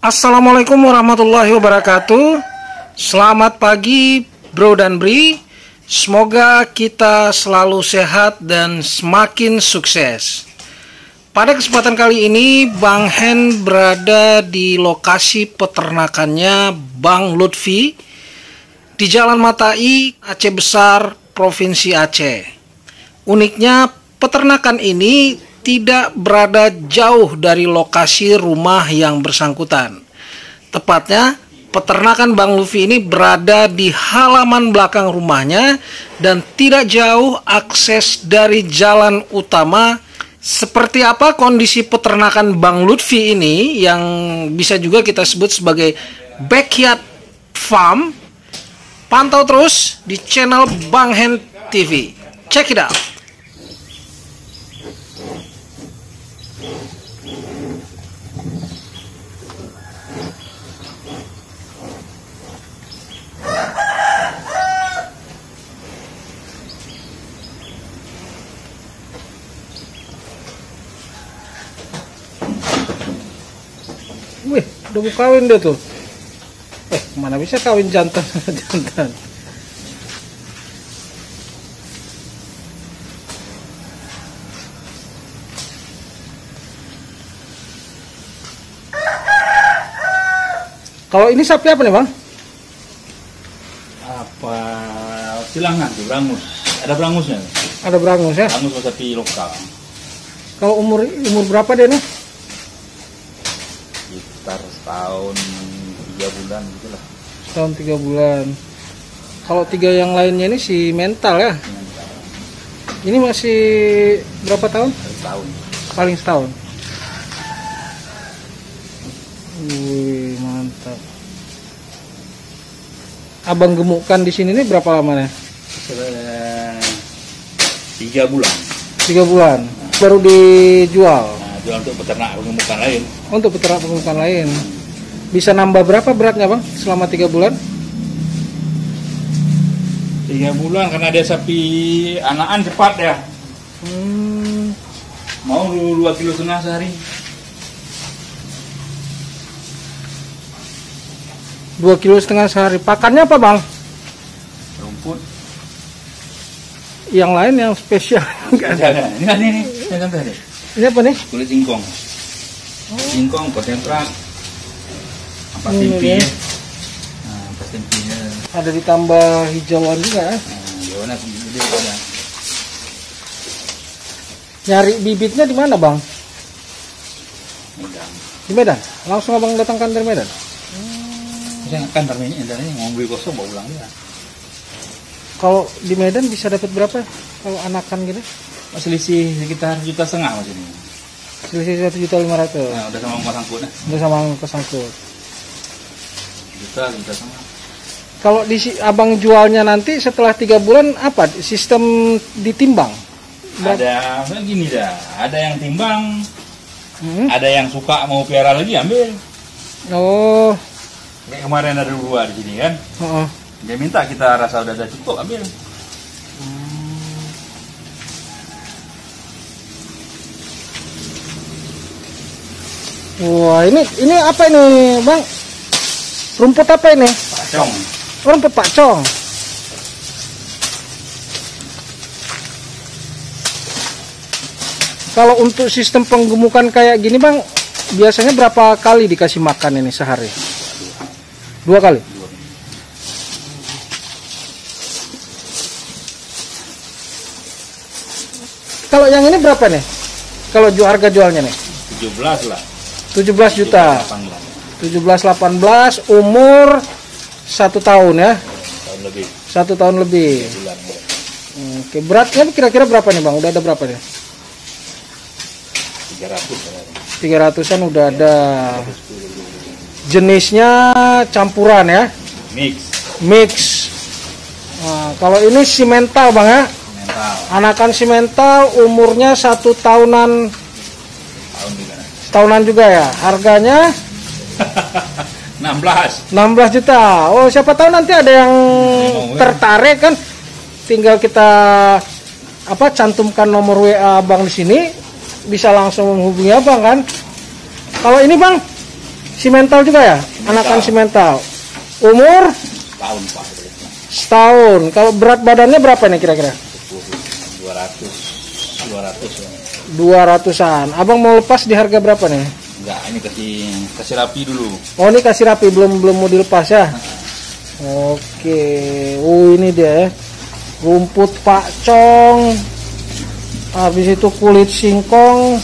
Assalamualaikum warahmatullahi wabarakatuh. Selamat pagi bro dan bri. Semoga kita selalu sehat dan semakin sukses. Pada kesempatan kali ini Bang Hen berada di lokasi peternakannya Bang Lutfi di Jalan Matai, Aceh Besar, Provinsi Aceh. Uniknya peternakan ini tidak berada jauh dari lokasi rumah yang bersangkutan. Tepatnya, peternakan Bang Lutfi ini berada di halaman belakang rumahnya dan tidak jauh akses dari jalan utama. Seperti apa kondisi peternakan Bang Lutfi ini yang bisa juga kita sebut sebagai backyard farm? Pantau terus di channel Bang Hen TV. Check it out. Wih, udah mau kawin dia tuh. Mana bisa kawin jantan jantan. Kalau ini sapi apa nih bang? Apa silangan tuh, berangus. Ada berangusnya. Ada berangus ya? Berangus sapi lokal. Kalau umur berapa dia nih? Sekitar setahun 3 bulan gitulah. Setahun 3 bulan. Kalau 3 yang lainnya ini si mental ya? Mental. Ini masih berapa tahun? Setahun. Paling setahun. Wih, mantap. Abang gemukkan di sini nih berapa lamanya? 3 bulan. 3 bulan. Baru dijual. Nah, jual untuk peternak pengemukan lain. Untuk peternak pengemukan lain. Bisa nambah berapa beratnya bang selama 3 bulan? 3 bulan karena dia sapi anakan cepat ya. Mau 2,5 kilo sehari. 2,5 kilo sehari. Pakannya apa bang? Rumput. Yang lain yang spesial enggak ada. Ini contoh nih. Ini apa nih? Kulit singkong. Singkong, konsentrat. Ampas Ini tempe. ya. Nah, ampas tempenya. Ada ditambah hijauan juga ya. Hijauan gede ada. Nyari bibitnya di mana bang? Medan. Di Medan. Langsung abang datangkan dari Medan. Saya kan termenya mau beli kosong bawa pulang dia. Kalau di Medan bisa dapat berapa? Kalau anakan gitu? Selisih sekitar 1,5 juta mas ini. Selisih 1.500.000. Nah, udah sama sangkut nah. Udah sama kesangkut. Juta sama. Kalau di abang jualnya nanti setelah 3 bulan apa? Sistem ditimbang? Ada gini dah. Ada yang timbang. Ada yang suka mau piara lagi ambil. Oh. Kayak kemarin ada 2 di sini kan. Dia minta kita rasa udah ada cukup ambil. Wah, ini apa ini, Bang? Rumput apa ini? Pacong. Rumput pacong. Kalau untuk sistem penggemukan kayak gini, Bang, biasanya berapa kali dikasih makan ini sehari? 2 kali. Kalau yang ini berapa nih? Kalau harga jualnya nih? 17 lah. 17 juta. 17-18, umur 1 tahun ya? Tahun lebih. 1 tahun lebih. Bulan, ya. Oke, beratnya kira-kira berapa nih bang? Udah ada berapa nih? 300. 300-an udah ada. Jenisnya campuran ya? Mix. Nah, kalau ini simental bang ya? Mental. Anakan simental, umurnya 1 tahunan. Tahunan juga ya. Harganya 16 juta. Oh, siapa tahu nanti ada yang tertarik kan? Tinggal kita cantumkan nomor WA Abang di sini, bisa langsung menghubungi Abang kan. Kalau ini Bang, Simental juga ya? Simental. Anakan simental. Umur? Tahun Pak. Setahun. Kalau berat badannya berapa nih kira-kira? 200 ya. 200-an. Abang mau lepas di harga berapa nih? Enggak, ini kasih rapi dulu. Oh, ini kasih rapi, belum mau dilepas ya? Oke. Ini dia ya. Rumput pakcong. Habis itu kulit singkong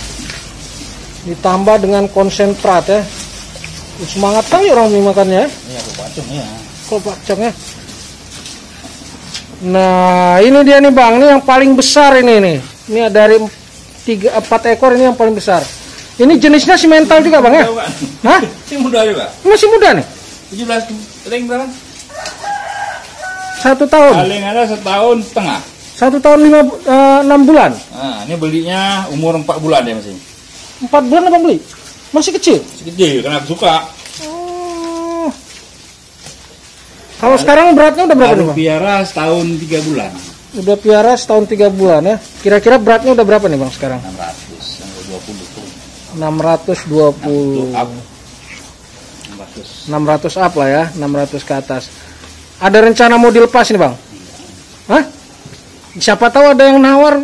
ditambah dengan konsentrat ya. Semangat kali orang ini makannya. Ini aku pakcong ya. Kok pakcong ya? Nah, ini dia nih Bang, ini yang paling besar ini nih. Ini dari 4 ekor ini yang paling besar. Ini jenisnya simental juga Bang ya? Hah? Ini muda juga. Masih muda nih? 17 paling berapa? 1 tahun. Paling ada 1 tahun setengah. 1 tahun 6 bulan. Nah, ini belinya umur 4 bulan ya masih. 4 bulan Abang beli? Masih kecil? Masih kecil karena aku suka. Oh. Kalau sekarang beratnya udah berapa nih Baru Bang? piara setahun 3 bulan. Udah piara setahun 3 bulan ya. Kira-kira beratnya udah berapa nih Bang sekarang? 600 sampai 20 tuh. 620. 600 up lah ya, 600 ke atas. Ada rencana mau dilepas nih Bang? Hah? Siapa tahu ada yang nawar.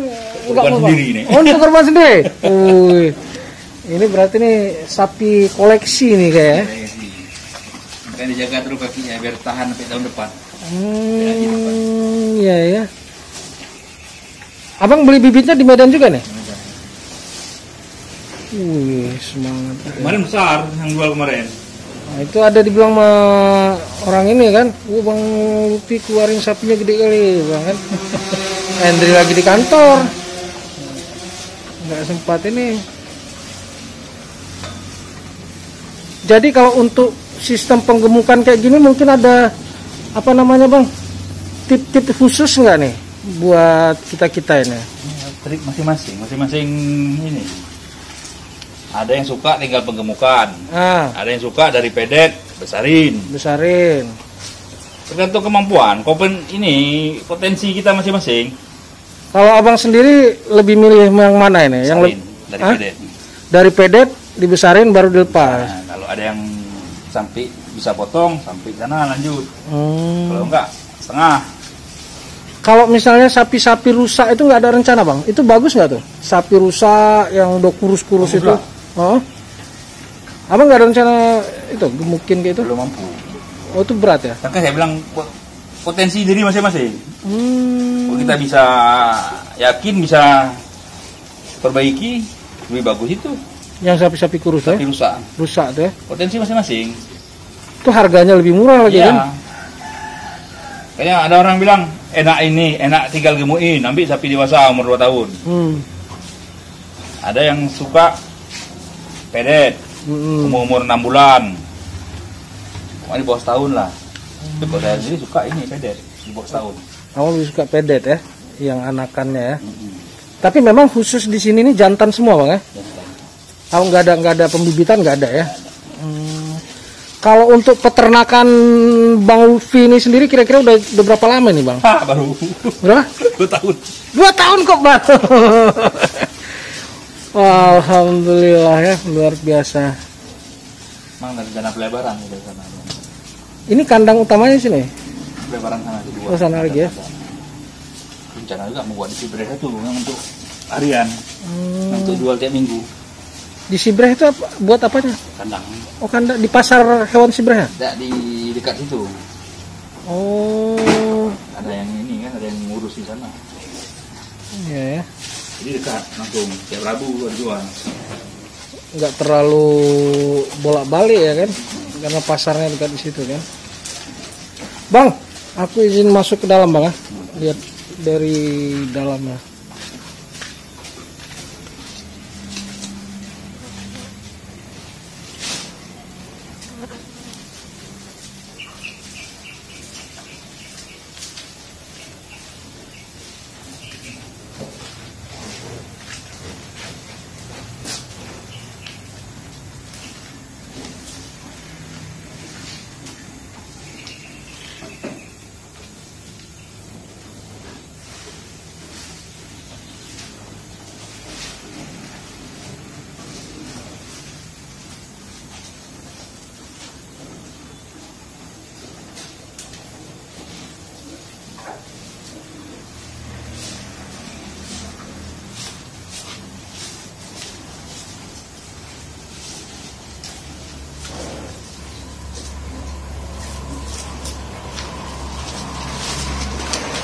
Korban sendiri ini. Oh, ini korban sendiri. Wih. Ini berarti nih sapi koleksi nih kayak. Makanya dijaga terus kakinya biar tahan sampai tahun depan. Iya ya. Abang beli bibitnya di Medan juga nih? Wih, semangat. Kemarin besar yang jual kemarin. Nah, itu ada dibilang sama orang ini kan, Bang Lutfi keluarin sapinya gede kali, Bang kan. Hendri lagi di kantor, nggak sempat ini. Jadi kalau untuk sistem penggemukan kayak gini mungkin ada apa namanya Bang, tip-tip khusus nggak nih buat kita ini? Trik masing-masing ini. Ada yang suka tinggal penggemukan, ada yang suka dari pedet besarin. Tergantung kemampuan, ini potensi kita masing-masing. Kalau Abang sendiri lebih milih yang mana ini? Besarin, dari pedet. Dari pedet dibesarin baru dilepas. Nah, kalau ada yang sampai bisa potong sampai sana lanjut. Kalau enggak setengah. Kalau misalnya sapi-sapi rusak itu nggak ada rencana Bang? Itu bagus nggak tuh? Sapi rusak yang udah kurus-kurus itu? Oh, Abang nggak ada rencana itu gemukin kayak itu? Belum mampu. Oh, itu berat ya? Kan saya bilang potensi diri masing-masing. Kalau kita bisa yakin bisa perbaiki, lebih bagus itu. Yang sapi-sapi kurus ya? Sapi Rusak tuh ya? Potensi masing-masing. Itu harganya lebih murah lagi kan? Kayaknya ada orang bilang enak tinggal gemuin, ambil sapi dewasa umur 2 tahun. Ada yang suka pedet, umur 6 bulan. Di bawah setahun lah. Tapi kalau saya sendiri suka ini pedet, di bawah setahun. Kamu lebih suka pedet ya, yang anakannya ya. Tapi memang khusus di sini nih jantan semua Bang ya? Kalau nggak ada pembibitan nggak ada ya? Kalau untuk peternakan Bang Lutfi ini sendiri kira-kira udah berapa lama nih Bang? Baru. Berapa? 2 tahun. 2 tahun kok Bang. Alhamdulillah ya, luar biasa. Mang dari rencana pelebaran dari sana. Ini kandang utamanya sini? Pelebaran sana di Oh, sana lagi ya? Rencana juga mau buat di Sibreh itu yang untuk harian, untuk jual tiap minggu. Di Sibreh itu buat apanya? Kandang. Oh, kandang di pasar hewan Sibreh ya? Tidak di dekat situ. Oh. Ada yang ini kan, ada yang ngurus di sana. Iya ya. Jadi dekat langsung tiap Rabu jual. Nggak terlalu bolak-balik ya kan? Karena pasarnya dekat di situ kan. Bang, aku izin masuk ke dalam Bang ya. Lihat dari dalamnya.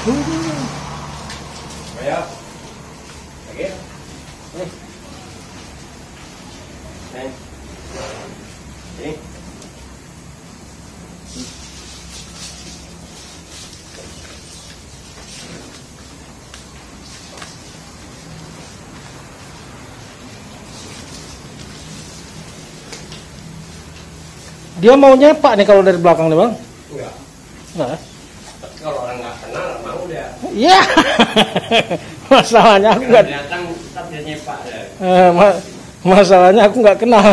Ayo. Lagi. Nih. Ini. Dia mau nyepak nih kalau dari belakang nih bang? Enggak. Enggak. Kalau orang nggak kenal mau dia. Iya. Masalahnya aku nggak. Datang tetap dia nyepak deh. Masalahnya aku nggak kenal.